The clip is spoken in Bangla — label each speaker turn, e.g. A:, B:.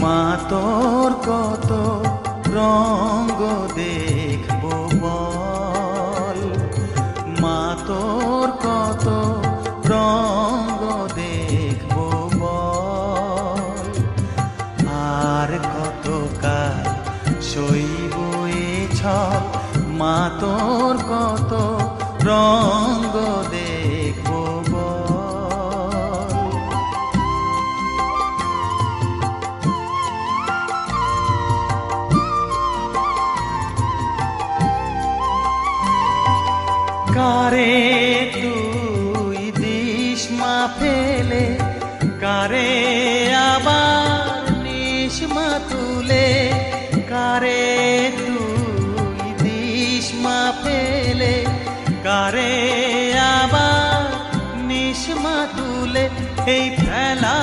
A: মা তোর কত রঙ্গ দেখবো বল, মা তোর কত রঙ্গ দেখবো বল, আর কত কাল সইব এ ছল, মা তোর কত রঙ্গ দেখবো বল। কারে তুই দিস মা ফেলে, কারে আবার নিস মা তুলে, কারে তুই দিস মা ফেলে, কারে আবার নিস মা তুলে, এই ফেলা